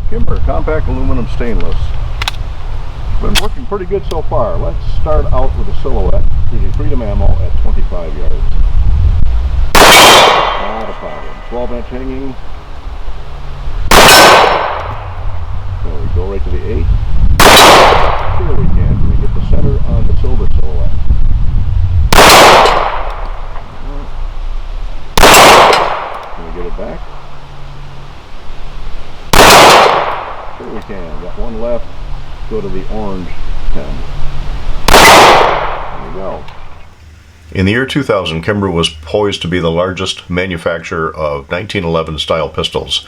Kimber compact aluminum stainless. Been working pretty good so far. Let's start out with a silhouette using Freedom ammo at 25 yards. Not a problem. 12-inch hanging. There we go, right to the 8. Here we can. We get the center on the silver silhouette. Can we get it back? Here we can. Got one left. Go to the orange 10. There we go. In the year 2000, Kimber was poised to be the largest manufacturer of 1911 style pistols.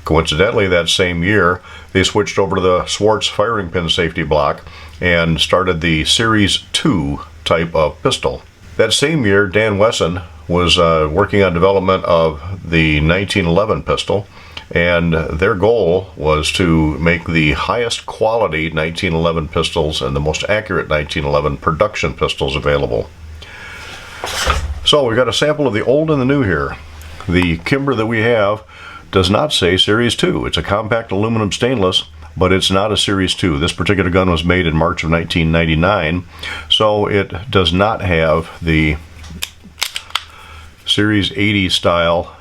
Coincidentally, that same year, they switched over to the Swartz firing pin safety block and started the Series 2 type of pistol. That same year, Dan Wesson was working on development of the 1911 pistol, and their goal was to make the highest quality 1911 pistols and the most accurate 1911 production pistols available. So we've got a sample of the old and the new here. The Kimber that we have does not say Series 2. It's a compact aluminum stainless, but it's not a Series 2. This particular gun was made in March of 1999, so it does not have the Series 80 style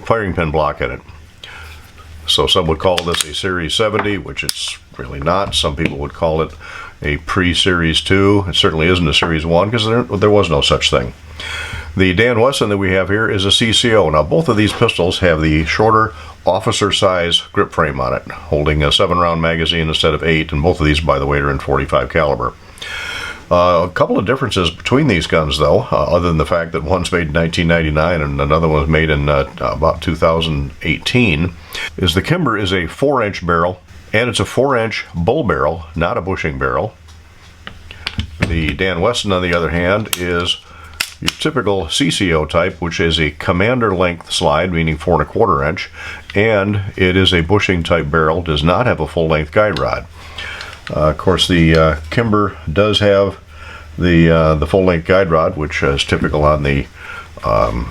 firing pin block in it. So some would call this a Series 70, which it's really not. Some people would call it a pre-Series 2. It certainly isn't a Series 1 because there was no such thing. The Dan Wesson that we have here is a CCO. Now both of these pistols have the shorter officer size grip frame on it, holding a 7-round magazine instead of 8, and both of these, by the way, are in .45 caliber. A couple of differences between these guns, though, other than the fact that one's made in 1999 and another one's made in about 2018, is the Kimber is a 4-inch barrel, and it's a 4-inch bull barrel, not a bushing barrel. The Dan Wesson, on the other hand, is your typical CCO type, which is a commander length slide, meaning 4 1/4 inch, and it is a bushing type barrel, does not have a full length guide rod. Of course, the Kimber does have the full length guide rod, which is typical on the on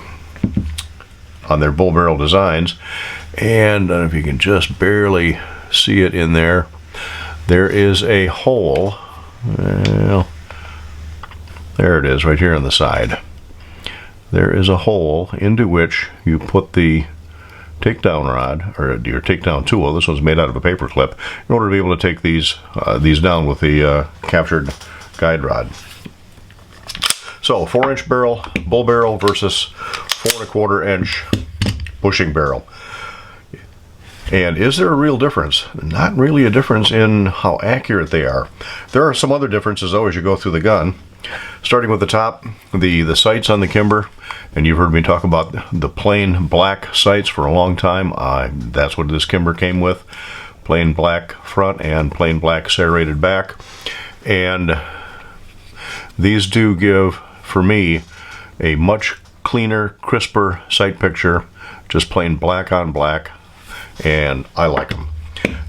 their bull barrel designs. And I don't know if you can just barely see it in there. There is a hole. Well, there it is, right here on the side. There is a hole into which you put the takedown rod, or your takedown tool. This one's made out of a paper clip, in order to be able to take these down with the captured guide rod. So 4-inch barrel, bull barrel versus 4 1/4 inch bushing barrel. And is there a real difference? Not really a difference in how accurate they are. There are some other differences though as you go through the gun. Starting with the top, the sights on the Kimber, and you've heard me talk about the plain black sights for a long time. That's what this Kimber came with. Plain black front and plain black serrated back. And these do give, for me, a much cleaner, crisper sight picture. Just plain black on black, and I like them.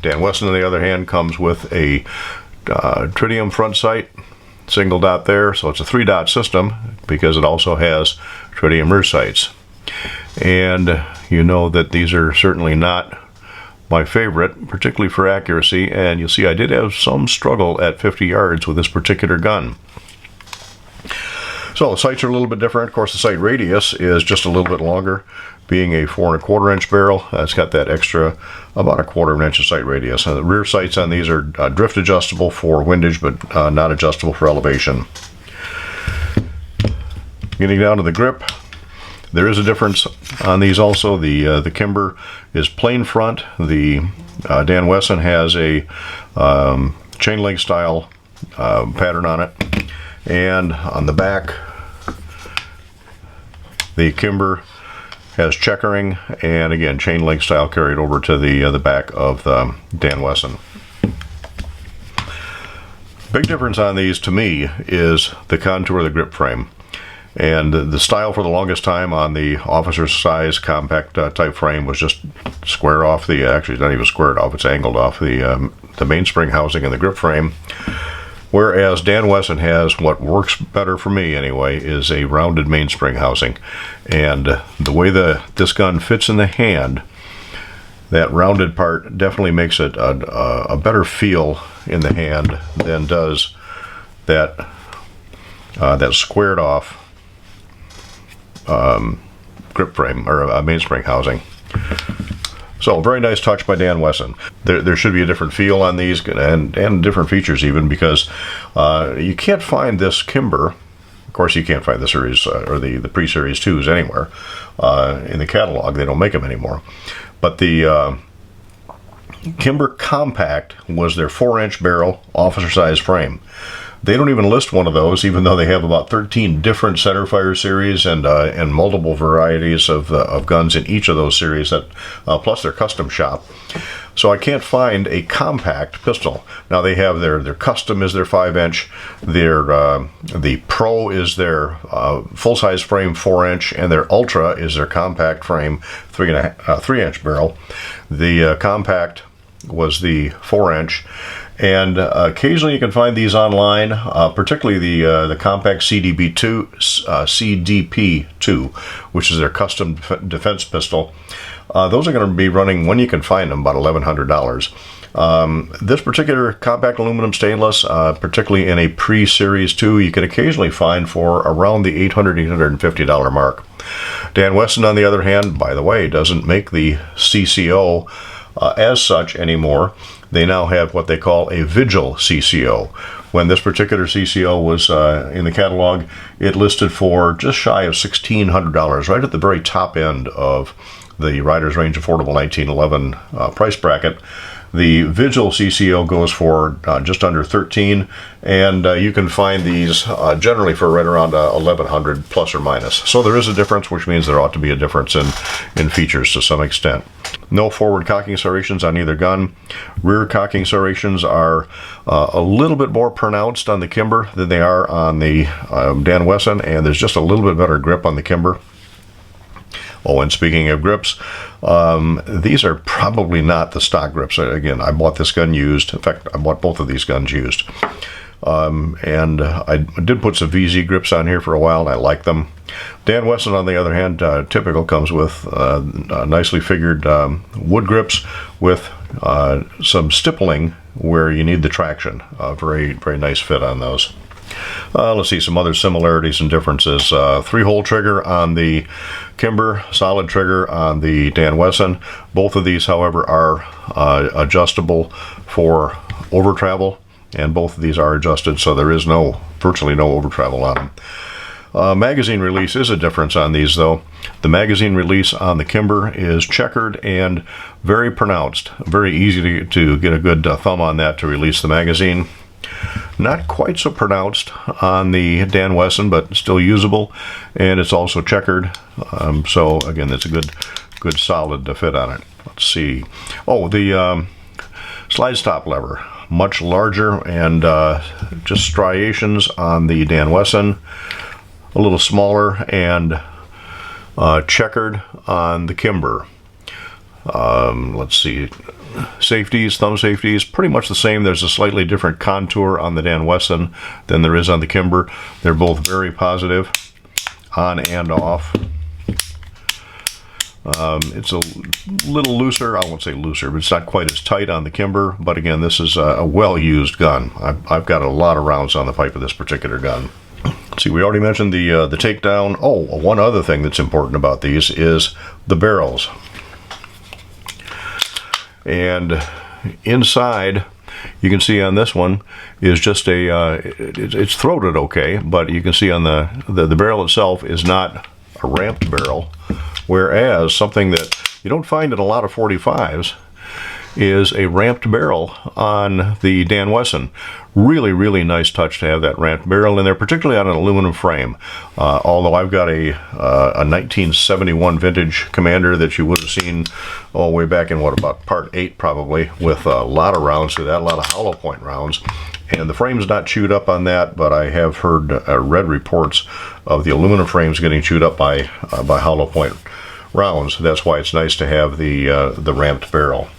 Dan Wesson, on the other hand, comes with a tritium front sight, single dot there, so it's a 3-dot system because it also has tritium rear sights. And you know that these are certainly not my favorite, particularly for accuracy, and you'll see I did have some struggle at 50 yards with this particular gun. So the sights are a little bit different. Of course, the sight radius is just a little bit longer, being a 4 1/4 inch barrel. It's got that extra about 1/4 inch of sight radius. The rear sights on these are drift adjustable for windage, but not adjustable for elevation. Getting down to the grip, there is a difference on these also. The Kimber is plain front. The Dan Wesson has a chain link style pattern on it, and on the back, the Kimber has checkering, and again chain link style carried over to the back of the Dan Wesson. Big difference on these to me is the contour of the grip frame, and the style for the longest time on the officer size compact type frame was just square off the, actually it's not even squared off, it's angled off the mainspring housing in the grip frame. Whereas Dan Wesson has what works better for me anyway, is a rounded mainspring housing. And the way this gun fits in the hand that rounded part definitely makes it a better feel in the hand than does that squared off grip frame or mainspring housing. So very nice touch by Dan Wesson. There should be a different feel on these and different features even, because you can't find this Kimber. Of course, you can't find the series or the pre-series 2s anywhere in the catalog. They don't make them anymore. But the Kimber Compact was their 4-inch barrel, officer-size frame. They don't even list one of those, even though they have about 13 different centerfire series and multiple varieties of guns in each of those series, that plus their custom shop. So I can't find a compact pistol. Now they have their custom is their 5-inch, the Pro is their full-size frame 4-inch, and their Ultra is their compact frame 3-inch barrel. The compact was the 4-inch. And occasionally you can find these online, particularly the compact CDP2, which is their custom defense pistol. Those are going to be running, when you can find them, about $1,100. This particular compact aluminum stainless, particularly in a pre-series 2, you can occasionally find for around the $800, $850 mark. Dan Wesson, on the other hand, by the way, doesn't make the CCO as such anymore. They now have what they call a Vigil CCO. When this particular CCO was in the catalog, it listed for just shy of $1,600, right at the very top end of the Rider's Range Affordable 1911 price bracket. The Vigil CCO goes for just under $13,000, and you can find these generally for right around $1,100 plus or minus. So there is a difference, which means there ought to be a difference in features to some extent. No forward cocking serrations on either gun. Rear cocking serrations are a little bit more pronounced on the Kimber than they are on the Dan Wesson, and there's just a little bit better grip on the Kimber. Oh, and speaking of grips, these are probably not the stock grips. Again, I bought this gun used. In fact, I bought both of these guns used. And I did put some VZ grips on here for a while, and I like them. Dan Wesson, on the other hand, typical, comes with nicely figured wood grips with some stippling where you need the traction. Very, very nice fit on those. Let's see some other similarities and differences. 3-hole trigger on the Kimber, solid trigger on the Dan Wesson. Both of these, however, are adjustable for over travel, and both of these are adjusted, so there is virtually no over travel on them. Magazine release is a difference on these, though. The magazine release on the Kimber is checkered and very pronounced. Very easy to get a good thumb on that to release the magazine. Not quite so pronounced on the Dan Wesson, but still usable, and it's also checkered. So again, that's a good solid fit on it. Let's see. Oh, the slide stop lever, much larger, and just striations on the Dan Wesson, a little smaller, and checkered on the Kimber. Let's see. Safeties, thumb safeties, pretty much the same. There's a slightly different contour on the Dan Wesson than there is on the Kimber. They're both very positive, on and off. It's a little looser. I won't say looser, but it's not quite as tight on the Kimber. But again, this is a well-used gun. I've got a lot of rounds on the pipe of this particular gun. Let's see, we already mentioned the takedown. Oh, one other thing that's important about these is the barrels. And inside, you can see on this one is just it's throated okay, but you can see on the barrel itself is not a ramped barrel, whereas something that you don't find in a lot of 45s is a ramped barrel on the Dan Wesson. Really, really nice touch to have that ramped barrel in there, particularly on an aluminum frame. Although I've got a 1971 vintage Commander that you would have seen all the way back in, what, about part 8 probably, with a lot of rounds to that, a lot of hollow point rounds. And the frame's not chewed up on that, but I have read reports of the aluminum frames getting chewed up by hollow point rounds. That's why it's nice to have the ramped barrel.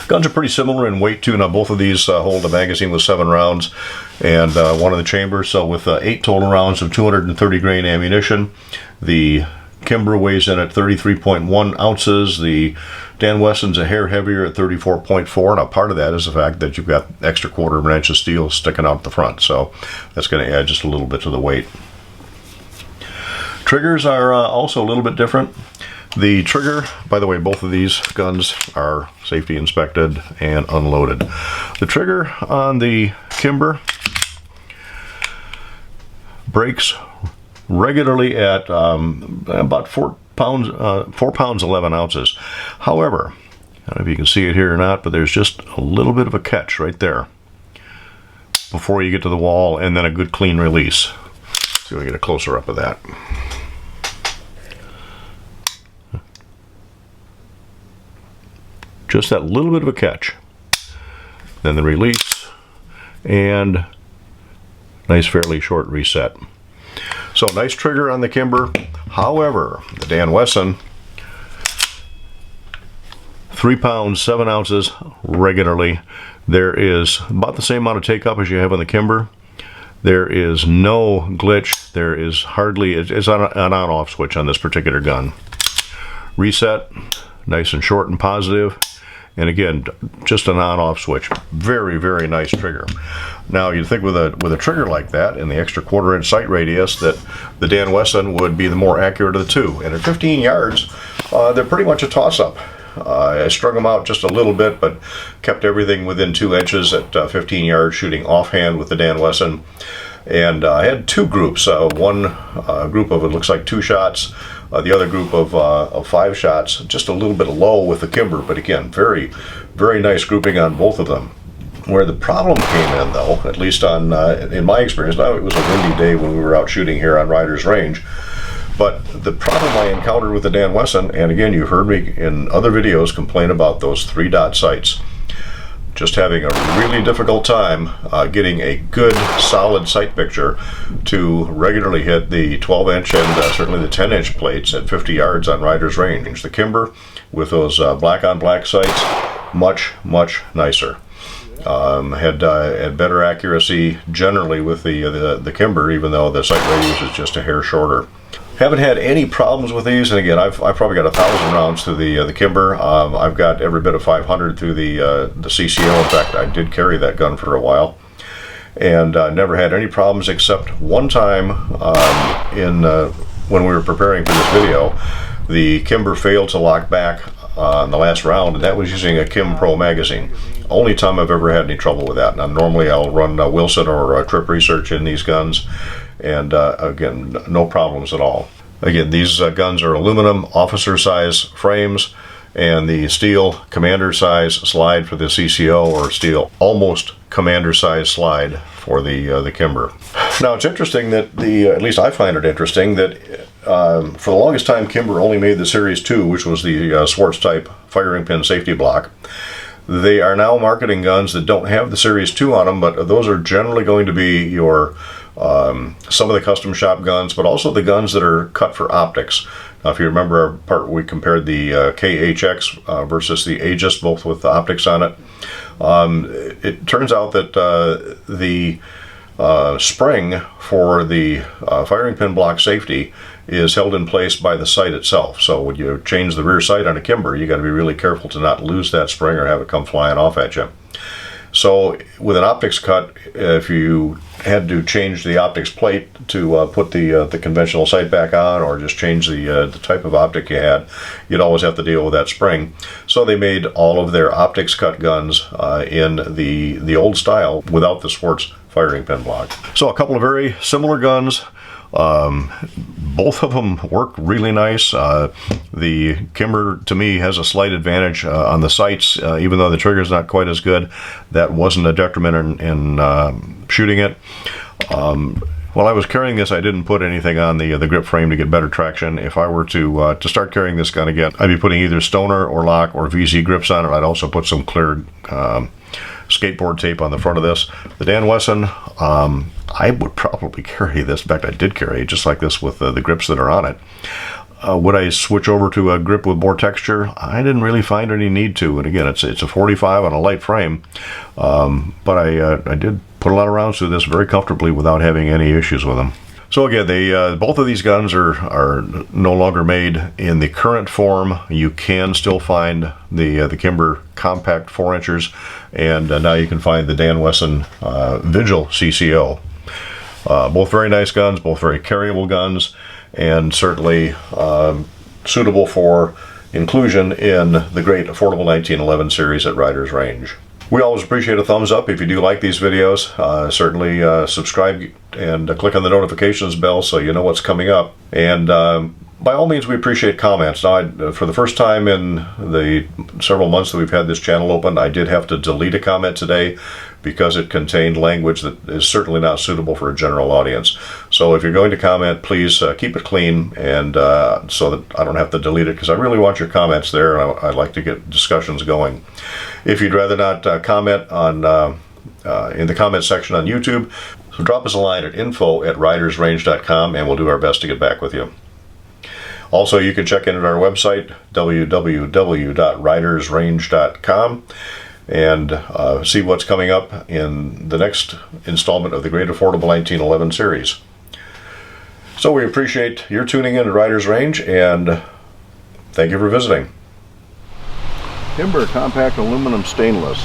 Guns are pretty similar in weight too. Now both of these hold a magazine with 7 rounds and one in the chamber. So with 8 total rounds of 230 grain ammunition, the Kimber weighs in at 33.1 ounces. The Dan Wesson's a hair heavier at 34.4. Now, part of that is the fact that you've got extra 1/4 of an inch of steel sticking out the front, so that's going to add just a little bit to the weight. Triggers are also a little bit different. The trigger, by the way, both of these guns are safety inspected and unloaded. The trigger on the Kimber breaks regularly at about 4 pounds 11 ounces. However, I don't know if you can see it here or not, but there's just a little bit of a catch right there before you get to the wall, and then a good clean release. See if we get a closer up of that. Just that little bit of a catch. Then the release, and nice fairly short reset. So nice trigger on the Kimber. However, the Dan Wesson, 3 pounds 7 ounces regularly. There is about the same amount of take up as you have on the Kimber. There is no glitch. There is hardly, it's on an on-off switch on this particular gun. Reset, nice and short and positive. And again, just an on-off switch. Very, very nice trigger. Now, you'd think with a trigger like that and the extra 1/4 inch sight radius that the Dan Wesson would be the more accurate of the two. And at 15 yards, they're pretty much a toss-up. I strung them out just a little bit, but kept everything within 2 inches at 15 yards, shooting offhand with the Dan Wesson. And I had two groups. One group of, it looks like 2 shots. The other group of 5 shots, just a little bit low with the Kimber, but again, very, very nice grouping on both of them. Where the problem came in, though, at least on in my experience, now it was a windy day when we were out shooting here on Riders Range, but the problem I encountered with the Dan Wesson, and again, you've heard me in other videos complain about those 3-dot sights. Just having a really difficult time getting a good solid sight picture to regularly hit the 12-inch and certainly the 10-inch plates at 50 yards on Riders Range. The Kimber with those black on black sights, much, much nicer. Had better accuracy generally with the Kimber, even though the sight radius is just a hair shorter. Haven't had any problems with these, and again, I've probably got 1,000 rounds through the Kimber. I've got every bit of 500 through the CCO. In fact, I did carry that gun for a while, and never had any problems except one time when we were preparing for this video, the Kimber failed to lock back in the last round, and that was using a Kim Pro magazine. Only time I've ever had any trouble with that. Now, normally I'll run Wilson or Trip Research in these guns, and again, no problems at all. Again, these guns are aluminum officer size frames, and the steel commander size slide for the CCO, or steel almost commander size slide for the Kimber. Now, it's interesting that at least I find it interesting that for the longest time Kimber only made the Series 2, which was the Swartz type firing pin safety block. They are now marketing guns that don't have the Series 2 on them, but those are generally going to be your some of the custom shop guns, but also the guns that are cut for optics. Now, if you remember our part, we compared the KHX versus the Aegis, both with the optics on it. It turns out that the spring for the firing pin block safety is held in place by the sight itself. So when you change the rear sight on a Kimber, you got to be really careful to not lose that spring or have it come flying off at you. So with an optics cut, if you had to change the optics plate to put the conventional sight back on, or just change the type of optic you had, you'd always have to deal with that spring. So they made all of their optics cut guns in the old style without the Swartz firing pin block. So a couple of very similar guns. Both of them work really nice. The Kimber, to me, has a slight advantage on the sights, even though the trigger's not quite as good. That wasn't a detriment in shooting it. While I was carrying this, I didn't put anything on the grip frame to get better traction. If I were to start carrying this gun again, I'd be putting either Stoner or Lock or VZ grips on it. I'd also put some clear skateboard tape on the front of this. The Dan Wesson, I would probably carry this. In fact, I did carry it just like this with the grips that are on it. Would I switch over to a grip with more texture? I didn't really find any need to. And again, it's a 45 on a light frame, but I did put a lot of rounds through this very comfortably without having any issues with them. So again, both of these guns are no longer made in the current form. You can still find the Kimber compact 4-inchers, and now you can find the Dan Wesson Vigil CCO. Both very nice guns, both very carryable guns, and certainly suitable for inclusion in the great affordable 1911 series at Riders Range. We always appreciate a thumbs up if you do like these videos. Certainly subscribe and click on the notifications bell so you know what's coming up. And by all means, we appreciate comments. Now, for the first time in the several months that we've had this channel open, I did have to delete a comment today because it contained language that is certainly not suitable for a general audience. So if you're going to comment, please keep it clean, and so that I don't have to delete it, because I really want your comments there. I'd like to get discussions going. If you'd rather not comment on in the comment section on YouTube, so drop us a line at info@ridersrange.com, and we'll do our best to get back with you. Also, you can check in at our website, www.ridersrange.com, and see what's coming up in the next installment of the Great Affordable 1911 series. So we appreciate your tuning in to Riders Range, and thank you for visiting. Kimber compact aluminum stainless,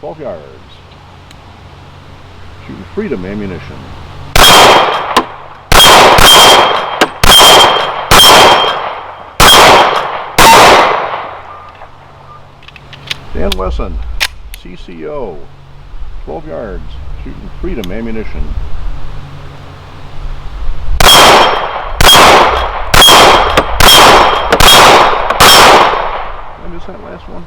12 yards, shooting Freedom ammunition. Dan Wesson CCO, 12 yards, shooting Freedom ammunition. Did I miss that last one?